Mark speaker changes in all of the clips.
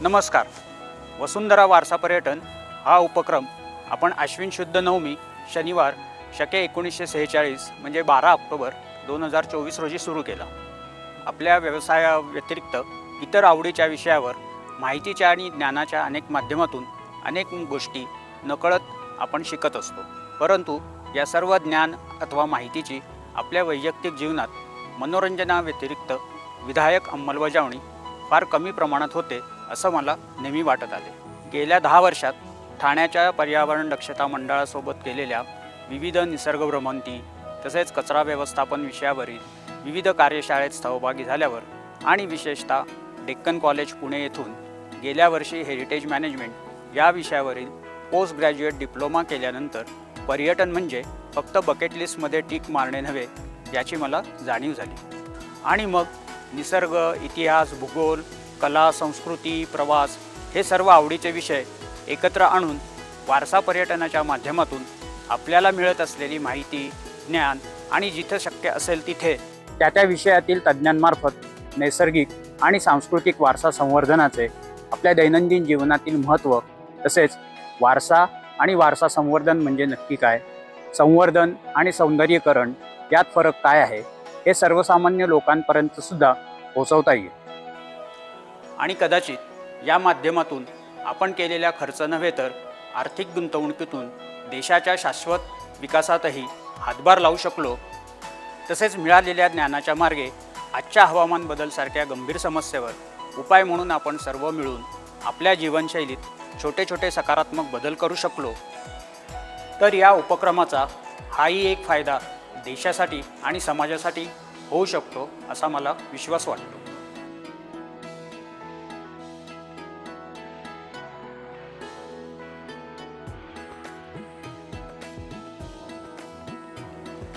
Speaker 1: नमस्कार. वसुंधरा वारसा पर्यटन हा उपक्रम आपण आश्विन शुद्ध नवमी शनिवार शके 1946 म्हणजे 12 ऑक्टोबर 2024 रोजी सुरू केला. आपल्या व्यवसायाव्यतिरिक्त इतर आवडीच्या विषयावर माहितीच्या आणि ज्ञानाच्या अनेक माध्यमातून अनेक गोष्टी नकळत आपण शिकत असतो. परंतु या सर्व ज्ञान अथवा माहितीची आपल्या वैयक्तिक जीवनात मनोरंजनाव्यतिरिक्त विधायक अंमलबजावणी फार कमी प्रमाणात होते असं मला नेहमी वाटत आले. गेल्या 10 वर्षात ठाण्याच्या पर्यावरण दक्षता मंडळासोबत केलेल्या विविध निसर्ग भ्रमंती तसेच कचरा व्यवस्थापन विषयावरील विविध कार्यशाळेत सहभागी झाल्यावर आणि विशेषतः डेक्कन कॉलेज पुणे येथून गेल्या वर्षी हेरिटेज मॅनेजमेंट या विषयावरील पोस्ट ग्रॅज्युएट डिप्लोमा केल्यानंतर पर्यटन म्हणजे फक्त बकेट लिस्टमध्ये टिक मारणे नव्हे याची मला जाणीव झाली. आणि मग निसर्ग, इतिहास, भूगोल, कला, संस्कृती, प्रवास हे सर्व आवडीचे विषय एकत्र आणून वारसा पर्यटनाच्या माध्यमातून आपल्याला मिळत असलेली माहिती, ज्ञान आणि जिथे शक्य असेल तिथे त्या विषयातील तज्ज्ञांमार्फत नैसर्गिक आणि सांस्कृतिक वारसा संवर्धनाचे आपल्या दैनंदिन जीवनातील महत्त्व, तसेच वारसा आणि वारसा संवर्धन म्हणजे नक्की काय, संवर्धन आणि सौंदर्यीकरण यात फरक काय आहे, हे सर्वसामान्य लोकांपर्यंत सुद्धा पोहोचवता येईल. आणि कदाचित या माध्यमातून आपण केलेल्या खर्च नव्हे तर आर्थिक गुंतवणुकीतून देशाच्या शाश्वत विकासातही हातभार लावू शकलो. तसेच मिळालेल्या ज्ञानाच्या मार्गे आजच्या हवामान बदलसारख्या गंभीर समस्येवर उपाय म्हणून आपण सर्व मिळून आपल्या जीवनशैलीत छोटे छोटे सकारात्मक बदल करू शकलो तर या उपक्रमाचा हाही एक फायदा देशासाठी आणि समाजासाठी होऊ शकतो असा मला विश्वास वाटतो.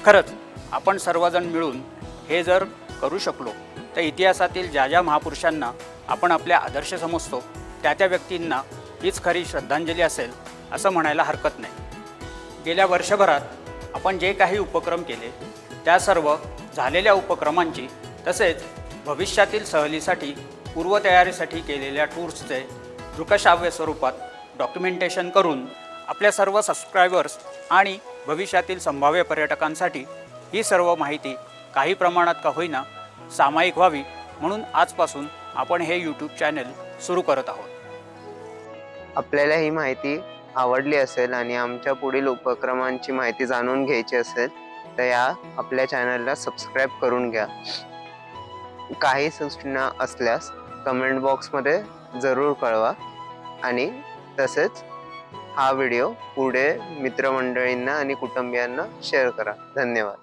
Speaker 1: खरंच आपण सर्वजण मिळून हे जर करू शकलो तर इतिहासातील ज्या ज्या महापुरुषांना आपण आपले आदर्श समजतो त्या व्यक्तींना हीच खरी श्रद्धांजली असेल असं म्हणायला हरकत नाही. गेल्या वर्षभरात आपण जे काही उपक्रम केले त्या सर्व झालेल्या उपक्रमांची तसेच भविष्यातील सहलीसाठी पूर्वतयारीसाठी केलेल्या टूर्सचे दृकश्राव्य स्वरूपात डॉक्युमेंटेशन करून आपल्या सर्व सबस्क्रायबर्स आणि भविष्यातील संभाव्य पर्यटकांसाठी ही सर्व माहिती काही प्रमाणात का होईना सामायिक व्हावी म्हणून आजपासून आपण हे यूट्यूब चॅनल सुरू करत आहोत.
Speaker 2: आपल्याला ही माहिती आवडली असेल आणि आमच्या पुढील उपक्रमांची माहिती जाणून घ्यायची असेल तर या आपल्या चॅनलला सबस्क्राईब करून घ्या. काही सूचना असल्यास कमेंट बॉक्समध्ये जरूर कळवा आणि तसेच हा व्हिडिओ पुढे मित्रमंडळींना आणि कुटुंबियांना शेअर करा. धन्यवाद.